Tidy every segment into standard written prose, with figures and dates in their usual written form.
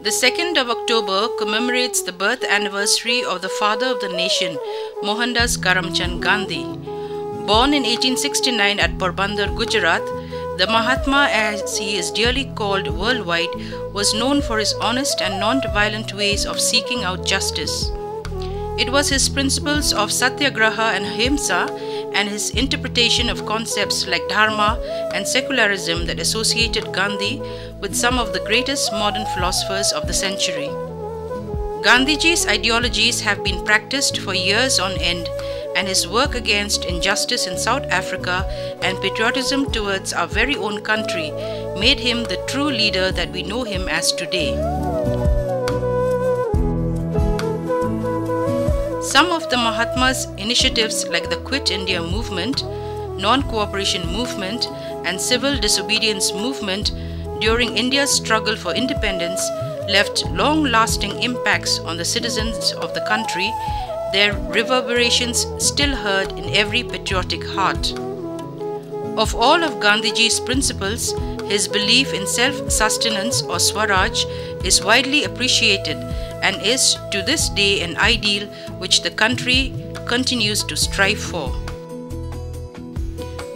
The 2nd of October commemorates the birth anniversary of the father of the nation, Mohandas Karamchand Gandhi. Born in 1869 at Porbandar, Gujarat, the Mahatma, as he is dearly called worldwide, was known for his honest and non-violent ways of seeking out justice. It was his principles of satyagraha and ahimsa and his interpretation of concepts like dharma and secularism that associated Gandhi with some of the greatest modern philosophers of the century. Gandhiji's ideologies have been practiced for years on end, and his work against injustice in South Africa and patriotism towards our very own country made him the true leader that we know him as today. Some of the Mahatma's initiatives like the Quit India movement, non-cooperation movement and civil disobedience movement during India's struggle for independence left long-lasting impacts on the citizens of the country, their reverberations still heard in every patriotic heart. Of all of Gandhiji's principles, his belief in self-sustenance or Swaraj is widely appreciated and is to this day an ideal which the country continues to strive for.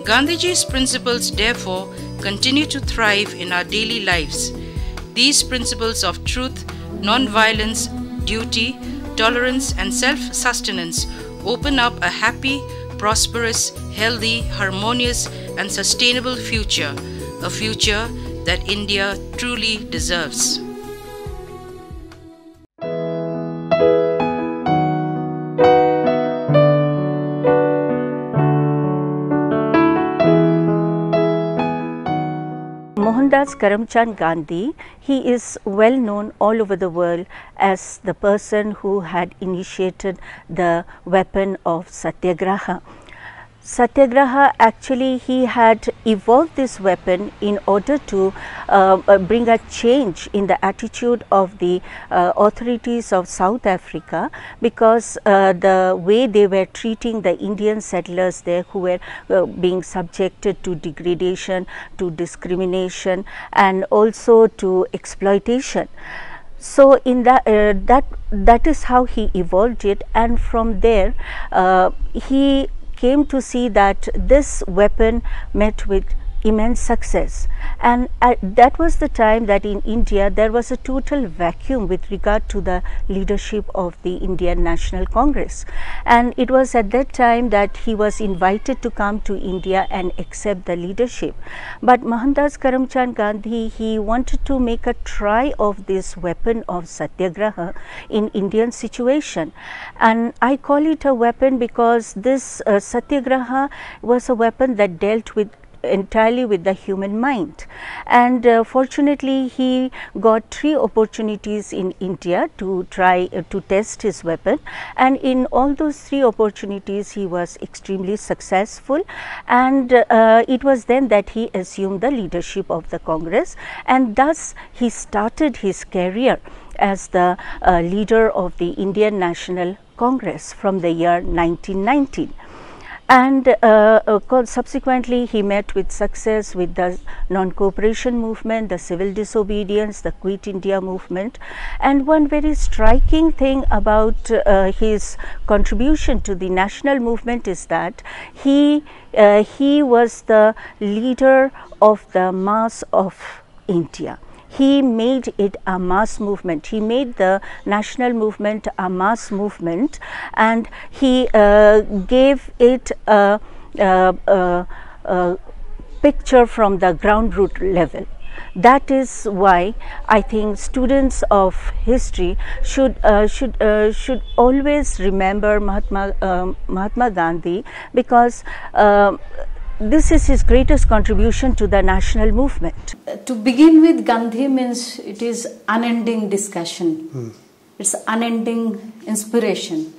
Gandhiji's principles therefore continue to thrive in our daily lives. These principles of truth, non-violence, duty, tolerance and self-sustenance open up a happy, prosperous, healthy, harmonious and sustainable future, a future that India truly deserves. Mohandas Karamchand Gandhi, he is well known all over the world as the person who had initiated the weapon of satyagraha. Satyagraha, actually he had evolved this weapon in order to bring a change in the attitude of the authorities of South Africa, because the way they were treating the Indian settlers there who were being subjected to degradation, to discrimination and also to exploitation. So in that is how he evolved it, and from there he came to see that this weapon met with immense success, and that was the time that in India there was a total vacuum with regard to the leadership of the Indian National Congress, and it was at that time that he was invited to come to India and accept the leadership. But Mohandas Karamchand Gandhi, he wanted to make a try of this weapon of satyagraha in Indian situation, and I call it a weapon because this satyagraha was a weapon that dealt with entirely with the human mind, and fortunately he got 3 opportunities in India to try to test his weapon, and in all those 3 opportunities he was extremely successful, and it was then that he assumed the leadership of the Congress, and thus he started his career as the leader of the Indian National Congress from the year 1919. And subsequently he met with success with the non-cooperation movement, the civil disobedience, the Quit India movement. And one very striking thing about his contribution to the national movement is that he was the leader of the mass of India. He made it a mass movement. He made the national movement a mass movement, and he gave it a picture from the ground root level. That is why I think students of history should always remember Mahatma Gandhi, because this is his greatest contribution to the national movement. To begin with, Gandhi means it is unending discussion. It's unending inspiration.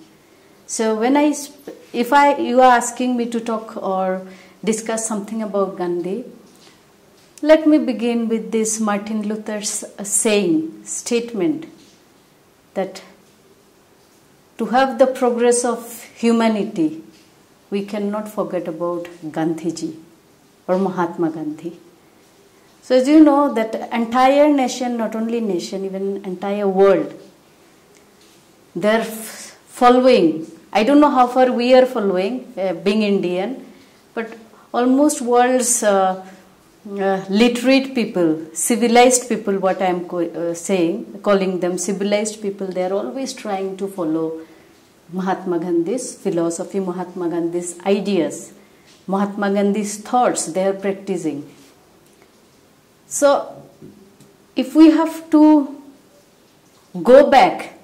So when you are asking me to talk or discuss something about Gandhi, let me begin with this Martin Luther's statement that to have the progress of humanity, we cannot forget about Gandhiji or Mahatma Gandhi. So as you know that entire nation, not only nation, even entire world, they're following. I don't know how far we are following, being Indian, but almost world's literate people, civilized people, what I am saying, calling them civilized people, they are always trying to follow Mahatma Gandhi's philosophy, Mahatma Gandhi's ideas, Mahatma Gandhi's thoughts, they are practicing. So, if we have to go back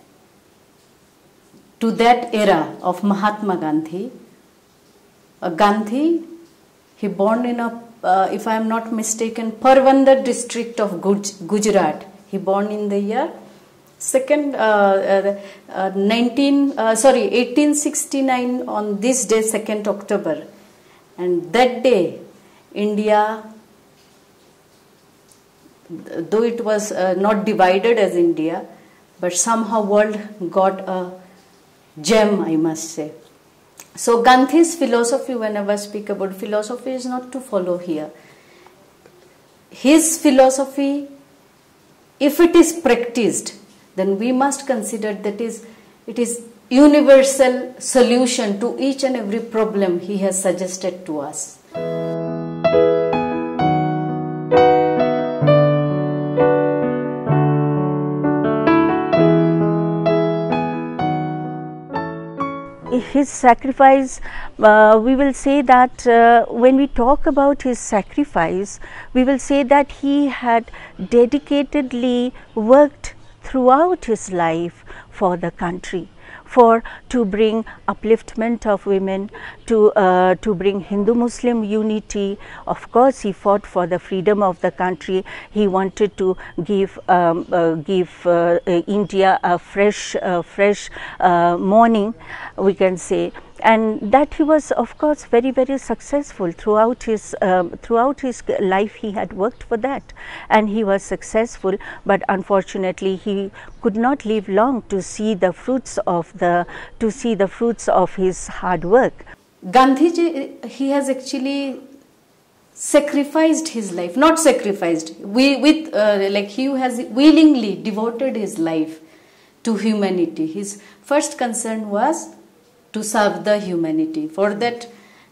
to that era of Mahatma Gandhi, he born in a, if I am not mistaken, Porbandar district of Gujarat. He born in the year 1869 on this day, 2nd October. And that day, India, though it was not divided as India, but somehow world got a gem, I must say. So Gandhi's philosophy, whenever I speak about philosophy, is not to follow here. His philosophy, if it is practiced, then we must consider that it is universal solution to each and every problem he has suggested to us. His sacrifice, we will say that when we talk about his sacrifice, we will say that he had dedicatedly worked throughout his life for the country, to bring upliftment of women, to bring Hindu-Muslim unity. Of course, he fought for the freedom of the country. He wanted to give India a fresh morning, we can say. And that he was, of course, very, very successful throughout his life. He had worked for that, and he was successful. But unfortunately, he could not live long to see the fruits of his hard work. Gandhiji, he has actually sacrificed his life, not sacrificed. He has willingly devoted his life to humanity. His first concern was to serve the humanity. For that,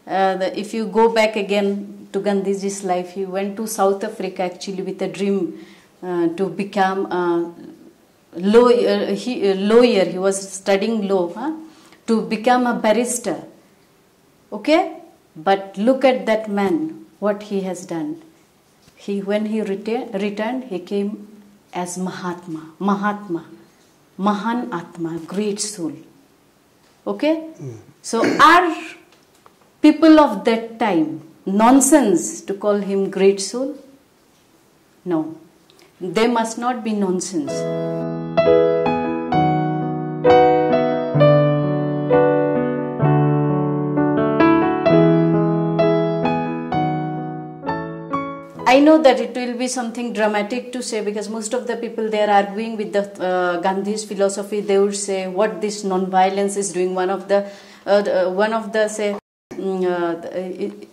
if you go back again to Gandhiji's life, he went to South Africa actually with a dream to become a lawyer. He was studying law, to become a barrister. Okay? But look at that man, what he has done. When he returned, he came as Mahan Atma, great soul. Okay? So are people of that time nonsense to call him great soul? No. They must not be nonsense. I know that it will be something dramatic to say, because most of the people, they are arguing with the Gandhi's philosophy. They would say what this non-violence is doing. One of the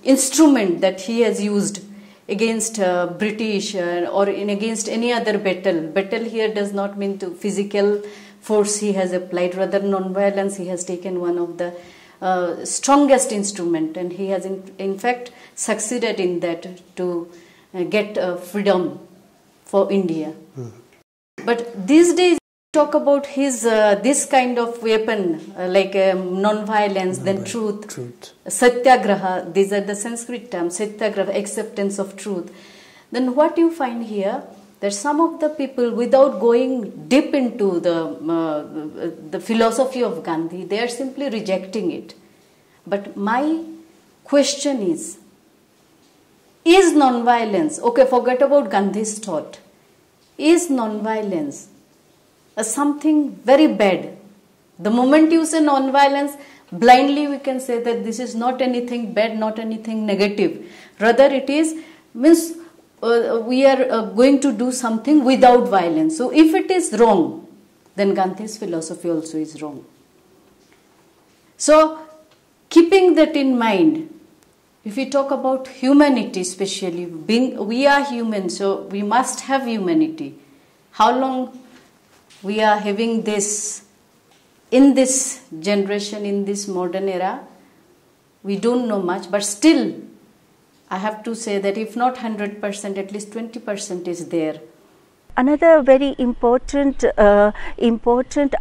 instrument that he has used against British or against any other battle. Battle here does not mean to physical force he has applied. Rather, non-violence, he has taken one of the strongest instrument, and he has in fact succeeded in that to get freedom for India. But these days, talk about his this kind of weapon, like non-violence, then truth, satyagraha. These are the Sanskrit terms, satyagraha, acceptance of truth. Then what you find here, that some of the people, without going deep into the philosophy of Gandhi, they are simply rejecting it. But my question is non-violence, okay, forget about Gandhi's thought, is non-violence something very bad? The moment you say non-violence, blindly we can say that this is not anything bad, not anything negative. Rather, it is, means we are going to do something without violence. So if it is wrong, then Gandhi's philosophy also is wrong. So keeping that in mind, if we talk about humanity, especially we are human, so we must have humanity. How long we are having this in this generation, in this modern era, we don't know much, but still I have to say that if not 100%, at least 20% is there. Another very important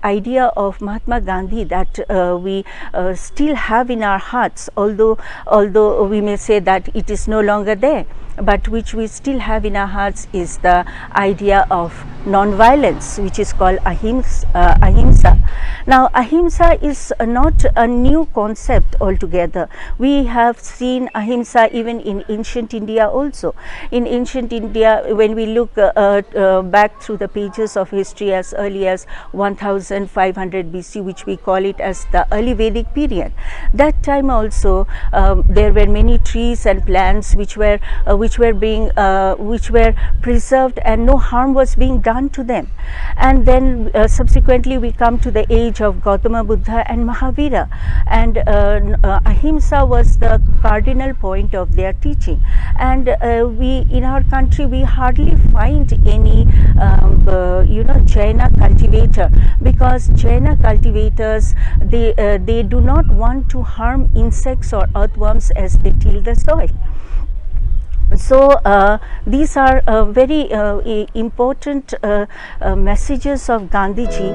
idea of Mahatma Gandhi that we still have in our hearts, although we may say that it is no longer there, but which we still have in our hearts, is the idea of non-violence, which is called ahimsa. Now, ahimsa is not a new concept altogether. We have seen ahimsa even in ancient India also. In ancient India, when we look back through the pages of history as early as 1500 BC, which we call it as the early Vedic period, that time also there were many trees and plants which were preserved and no harm was being done to them. And then subsequently we come to the age of Gautama Buddha and Mahavira, and ahimsa was the cardinal point of their teaching. And we in our country we hardly find any Jaina cultivator, because Jaina cultivators, they do not want to harm insects or earthworms as they till the soil. So these are very important messages of Gandhiji.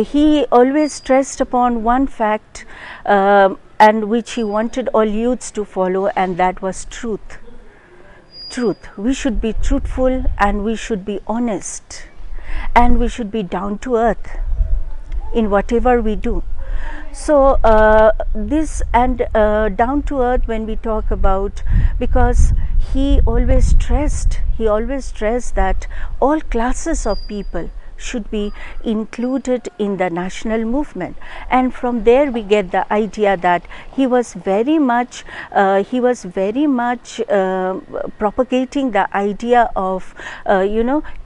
He always stressed upon one fact and which he wanted all youths to follow, and that was truth. Truth. We should be truthful, and we should be honest, and we should be down to earth in whatever we do. So this and down to earth, when we talk about, because he always stressed that all classes of people should be included in the national movement, and from there we get the idea that he was very much propagating the idea of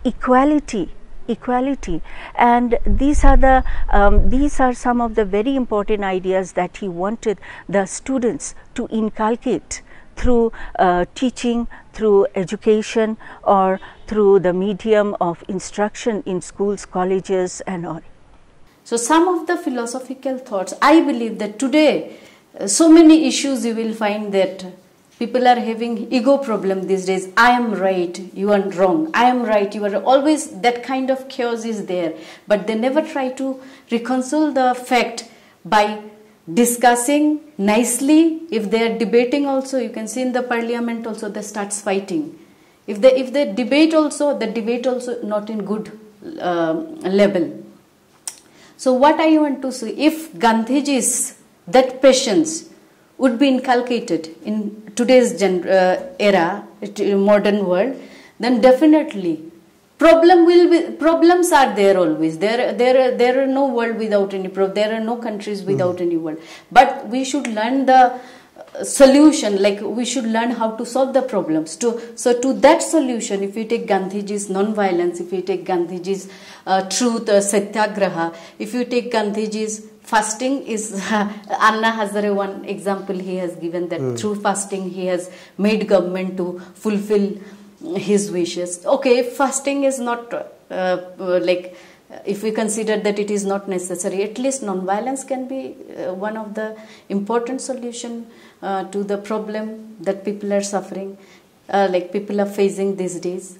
equality, and these are some of the very important ideas that he wanted the students to inculcate through teaching, through education, or through the medium of instruction in schools, colleges and all. So some of the philosophical thoughts, I believe that today so many issues you will find that people are having ego problem these days. I am right, you are wrong. I am right, you are always, that kind of chaos is there. But they never try to reconcile the fact by discussing nicely. If they are debating also, you can see in the parliament also they start fighting. If they debate also, the debate also not in good level. So what I want to say, if Gandhiji's that patience would be inculcated in today's era, modern world, then definitely problems are there always. There are no world without any problem. There are no countries without any world. But we should learn the solution, like we should learn how to solve the problems. So to that solution, if you take Gandhiji's non-violence, if you take Gandhiji's truth, satyagraha, if you take Gandhiji's fasting, is Anna Hazare one example he has given, that through fasting he has made government to fulfill his wishes. Okay, if fasting is not if we consider that it is not necessary, at least non-violence can be one of the important solution to the problem that people are suffering, like people are facing these days.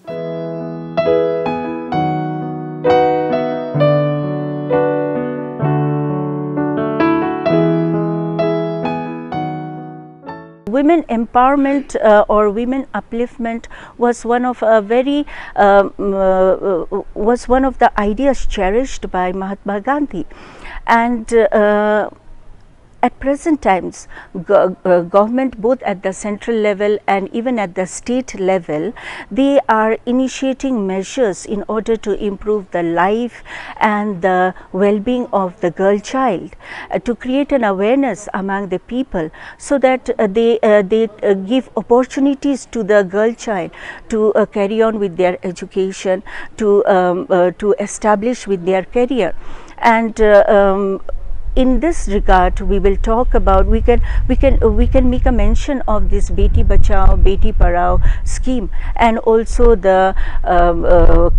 Women empowerment or women upliftment was one of one of the ideas cherished by Mahatma Gandhi, and at present times, government, both at the central level and even at the state level, they are initiating measures in order to improve the life and the well-being of the girl child, to create an awareness among the people, so that they give opportunities to the girl child to carry on with their education, to establish with their career. And in this regard, we will talk about, we can make a mention of this Beti Bachao, Beti Padhao scheme, and also the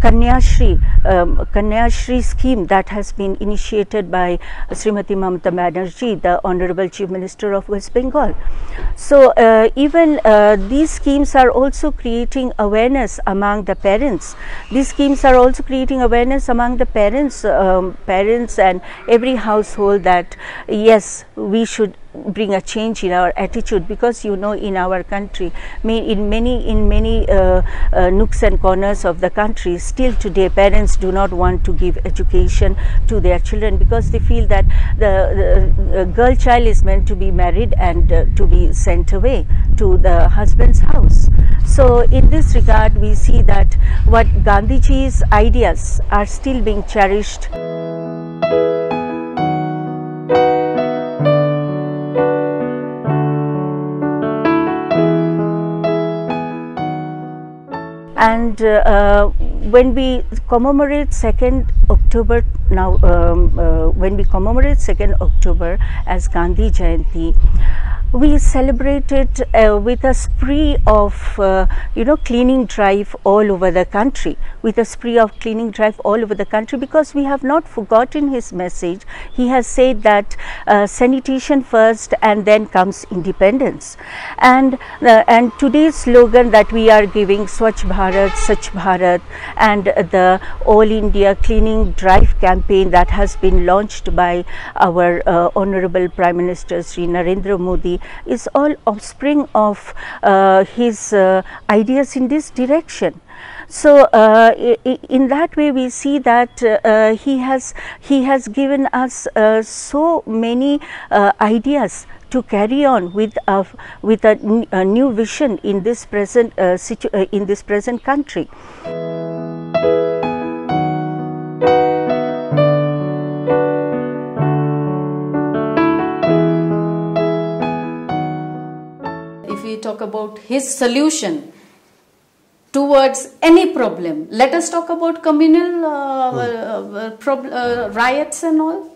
Kanya Shri scheme that has been initiated by Srimati Mamata Banerjee, the Honorable Chief Minister of West Bengal. So even these schemes are also creating awareness among the parents. These schemes are also creating awareness among the parents and every household, that yes, we should bring a change in our attitude, because you know, in our country, in many nooks and corners of the country, still today parents do not want to give education to their children, because they feel that the girl child is meant to be married and to be sent away to the husband's house. So in this regard, we see that what Gandhiji's ideas are still being cherished. And when we commemorate 2nd October now, when we commemorate 2nd October as Gandhi Jayanti, we celebrate it with a spree of cleaning drive all over the country, because we have not forgotten his message. He has said that sanitation first and then comes independence, and today's slogan that we are giving, Swachh Bharat, Sach Bharat, and the All India Cleaning Drive campaign that has been launched by our Honorable Prime Minister Shri Narendra Modi, is all offspring of his ideas in this direction. So in that way, we see that he has given us so many ideas to carry on with a new vision in this present country. Talk about his solution towards any problem. Let us talk about communal riots and all.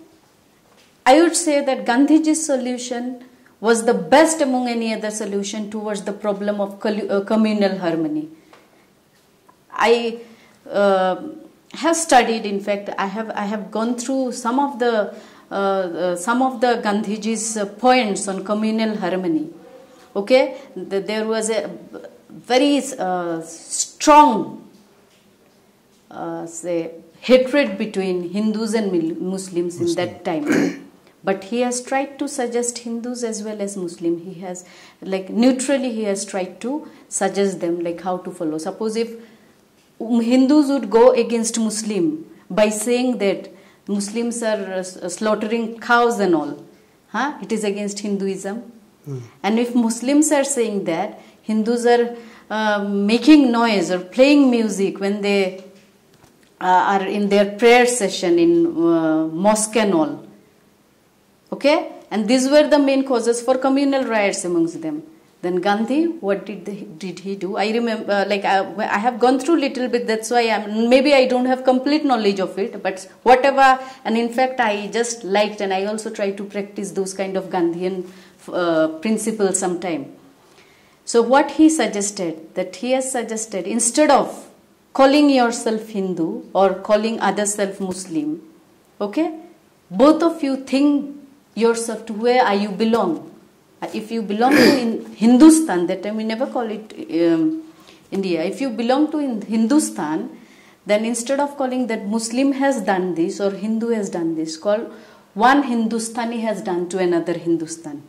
I would say that Gandhiji's solution was the best among any other solution towards the problem of communal harmony. I have studied, in fact, I have gone through some of the Gandhiji's points on communal harmony. Okay, there was a very strong hatred between Hindus and Muslims in that time. But he has tried to suggest Hindus as well as Muslim. He has, like, neutrally he has tried to suggest them like how to follow. Suppose if Hindus would go against Muslim by saying that Muslims are slaughtering cows and all, it is against Hinduism. And if Muslims are saying that Hindus are making noise or playing music when they are in their prayer session in mosque and all, okay, and these were the main causes for communal riots amongst them, then Gandhi, what did he do? I remember, like, I have gone through little bit, that's why maybe I don't have complete knowledge of it, but whatever, and in fact I just liked, and I also try to practice those kind of Gandhian principles sometime. So what he suggested, that he has suggested, instead of calling yourself Hindu or calling other self Muslim, okay, both of you think yourself to where you belong. If you belong to Hindustan, that time we never call it India. If you belong to Hindustan, then instead of calling that Muslim has done this or Hindu has done this, call one Hindustani has done to another Hindustan.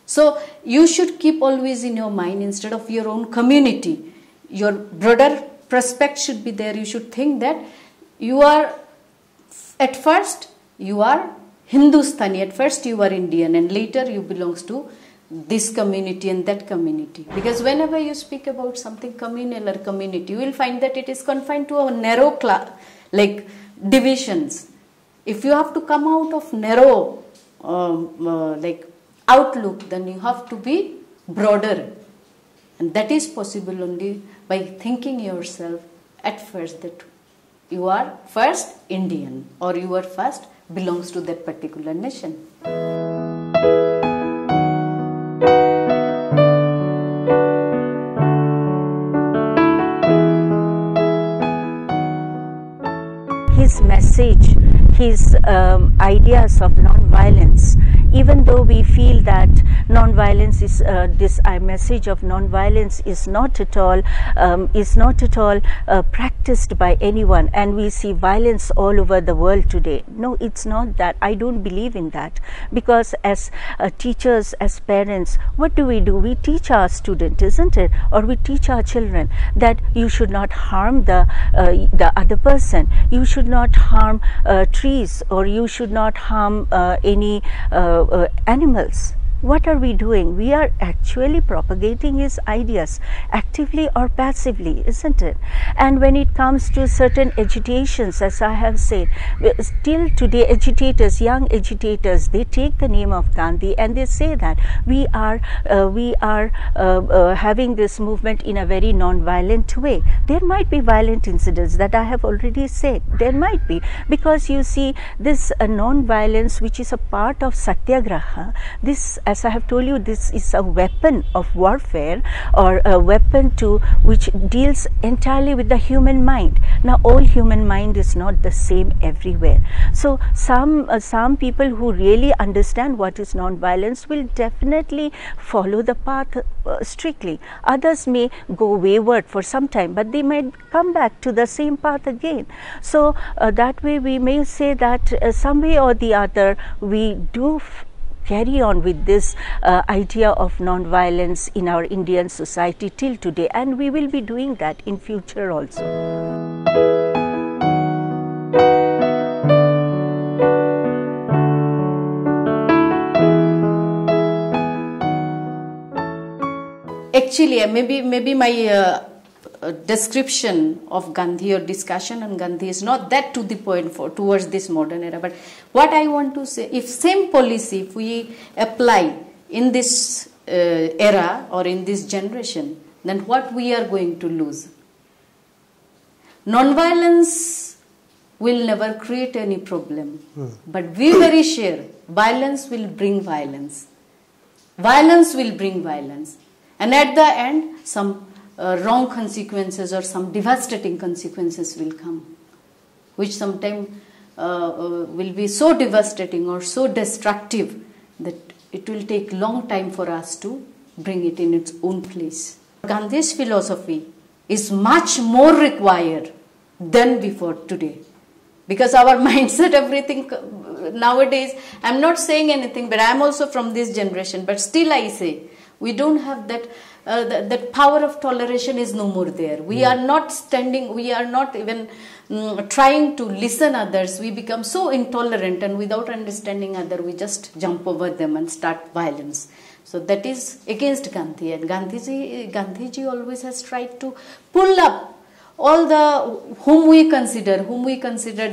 So you should keep always in your mind, instead of your own community, your broader prospect should be there. You should think that you are, at first, you are Hindustani. At first you are Indian and later you belongs to this community and that community. Because whenever you speak about something communal or community, you will find that it is confined to a narrow class, like divisions. If you have to come out of narrow like outlook, then you have to be broader. And that is possible only by thinking yourself at first that you are first Indian or you are first belongs to that particular nation. His message, his ideas of non-violence, even though we feel that non-violence is this message of non-violence is not at all practiced by anyone, and we see violence all over the world today. No, it's not that. I don't believe in that, because as teachers, as parents, what do? We teach our student, isn't it, or we teach our children that you should not harm the other person, you should not harm trees, or you should not harm any animals. What are we doing? We are actually propagating his ideas, actively or passively, isn't it? And when it comes to certain agitations, as I have said, still today agitators, young agitators, they take the name of Gandhi and they say that we are having this movement in a very non-violent way. There might be violent incidents, that I have already said. There might be, because you see this non-violence, which is a part of Satyagraha, this, as I have told you, this is a weapon of warfare, or a weapon which deals entirely with the human mind. Now, all human mind is not the same everywhere. So some people who really understand what is non-violence will definitely follow the path strictly. Others may go wayward for some time, but they might come back to the same path again. So that way we may say that some way or the other we do carry on with this idea of non-violence in our Indian society till today, and we will be doing that in future also. Actually, maybe my description of Gandhi or discussion on Gandhi is not that to the point towards this modern era. But what I want to say, if same policy, if we apply in this era or in this generation, then what we are going to lose? Non-violence will never create any problem. But be very sure, violence will bring violence. Violence will bring violence. And at the end, some wrong consequences or some devastating consequences will come, which sometimes will be so devastating or so destructive that it will take long time for us to bring it in its own place. Gandhi's philosophy is much more required than before today, because our mindset, everything nowadays, I'm not saying anything, but I'm also from this generation, but still I say, we don't have that that power of toleration is no more there. We are not standing, we are not even trying to listen others. We become so intolerant, and without understanding other, we just jump over them and start violence. So that is against Gandhi, and Gandhiji always has tried to pull up all the whom we considered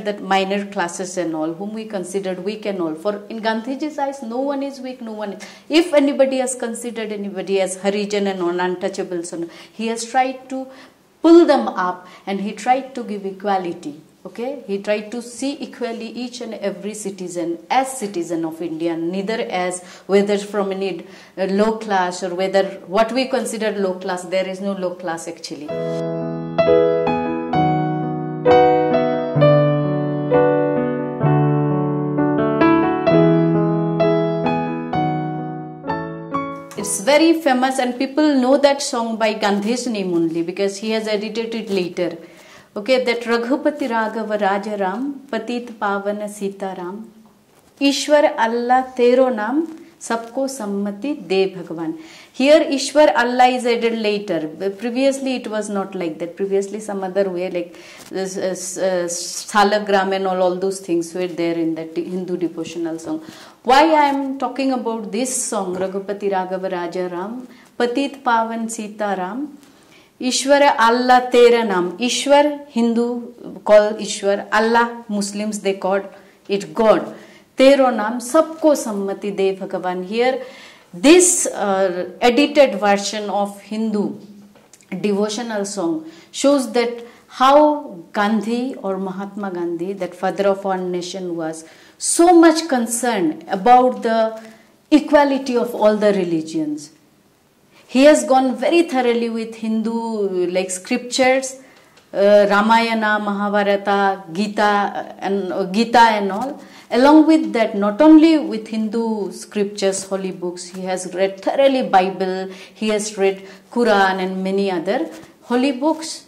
that minor classes and all, whom we considered weak and all. For in Gandhiji's eyes, no one is weak, no one is. If anybody has considered anybody as Harijan and untouchables, he has tried to pull them up, and he tried to give equality. Okay, he tried to see equally each and every citizen as citizen of India, neither as whether from any low class or whether what we consider low class. There is no low class actually. It's very famous, and people know that song by Gandhi's name only because he has edited it later. Okay, that Raghupati Raghava Raja Ram, Patit Pavana Sita Ram, Ishwar Allah Tero Naam, Sabko sammati de Bhagavan. Here Ishwar, Allah is added later. Previously it was not like that. Previously some other way, like Salagram and all those things were there in that Hindu devotional song. Why I am talking about this song, Raghupati Raghava Raja Ram, Patit Pavan Sita Ram, Ishwara Allah Tera Nam. Ishwar, Hindu call Ishwar, Allah, Muslims they call it God. Tero Nam, Sabko Sammati De Bhagavan. Here, this edited version of Hindu devotional song shows that how Gandhi or Mahatma Gandhi, that father of our nation, was so much concerned about the equality of all the religions. He has gone very thoroughly with Hindu like scriptures, Ramayana, Mahabharata, Gita and all. Along with that, not only with Hindu scriptures, holy books, he has read thoroughly Bible, he has read Quran and many other holy books.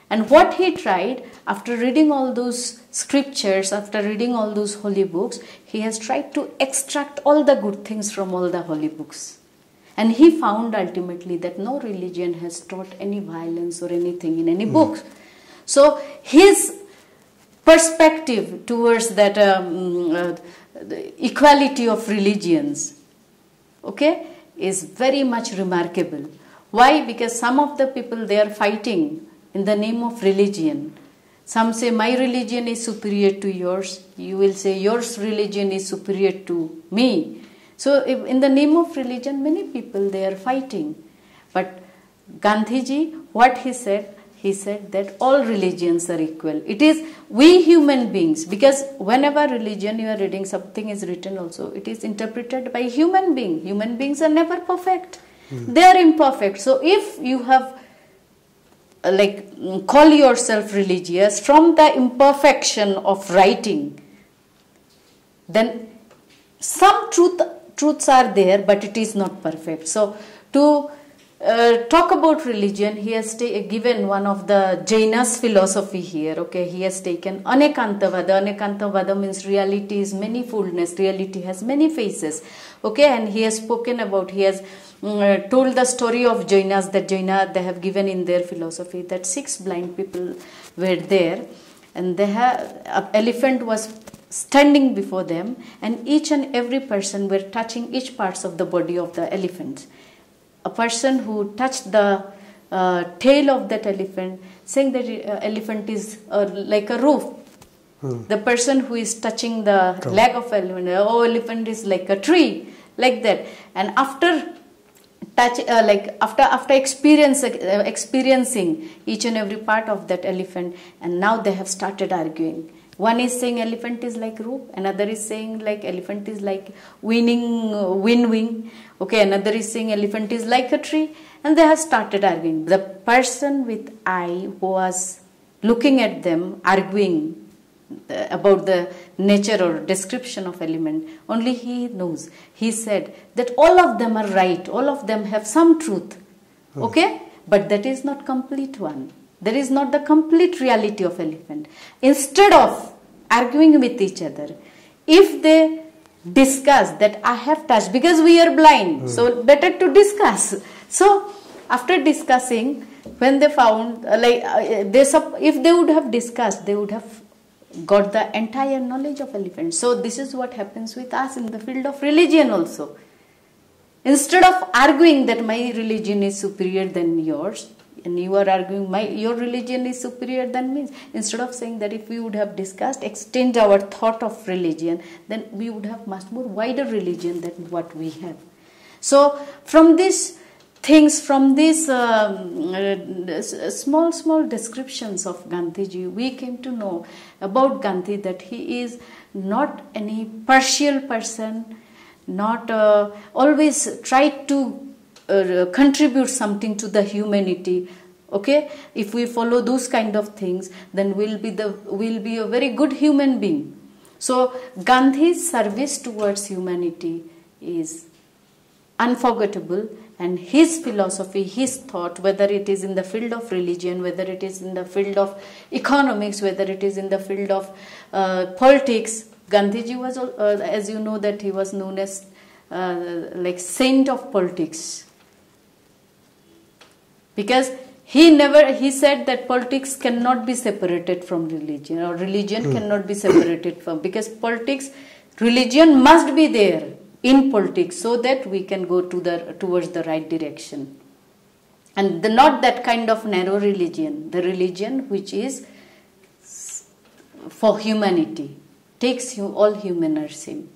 And what he tried, after reading all those scriptures, after reading all those holy books, he has tried to extract all the good things from all the holy books. And he found ultimately that no religion has taught any violence or anything in any books. So his perspective towards that the equality of religions, okay, is very much remarkable. Why? Because some of the people, they are fighting in the name of religion. Some say my religion is superior to yours. You will say yours religion is superior to me. So if in the name of religion, many people, they are fighting. But Gandhiji, what he said that all religions are equal. It is we human beings, because whenever religion you are reading, something is written also, it is interpreted by human being. Human beings are never perfect. They are imperfect. So if you have call yourself religious from the imperfection of writing, then some truths are there, but it is not perfect. So to talk about religion, he has given one of the Jainas philosophy here. Okay, he has taken Anekantavada. Anekantavada means reality is manifoldness. Reality has many faces. Okay, and he has spoken about, he has told the story of Jainas, that Jaina, they have given in their philosophy that 6 blind people were there, and they an elephant was standing before them, and each and every person were touching each parts of the body of the elephant. A person who touched the tail of that elephant, saying that elephant is like a roof. The person who is touching the leg of elephant, elephant is like a tree, like that. And after after experiencing each and every part of that elephant, and now they have started arguing. One is saying elephant is like roof, another is saying like elephant is like wing. Okay, another is saying elephant is like a tree, and they have started arguing. The person with eye who was looking at them arguing about the nature or description of element, only he knows. He said that all of them are right, all of them have some truth. Okay, but that is not complete one. That is not the complete reality of elephant. Instead of arguing with each other, if they discuss that I have touched, because we are blind, so better to discuss. So after discussing, when they found if they would have discussed, they would have got the entire knowledge of elephant. So this is what happens with us in the field of religion also. Instead of arguing that my religion is superior than yours, and you are arguing your religion is superior than me, instead of saying that if we would have discussed, extend our thought of religion, then we would have much more wider religion than what we have. So from these things, from these small descriptions of Gandhiji, we came to know about Gandhi that he is not any partial person, not always tried to contribute something to the humanity. Okay, if we follow those kind of things, then we'll be a very good human being. So Gandhi's service towards humanity is unforgettable, and his philosophy, his thought, whether it is in the field of religion, whether it is in the field of economics, whether it is in the field of politics. Gandhiji was, as you know, that he was known as like saint of politics, because he said that politics cannot be separated from religion, or religion cannot be separated from, because religion must be there in politics so that we can go towards the right direction. And not that kind of narrow religion, the religion which is for humanity, takes all humaners in.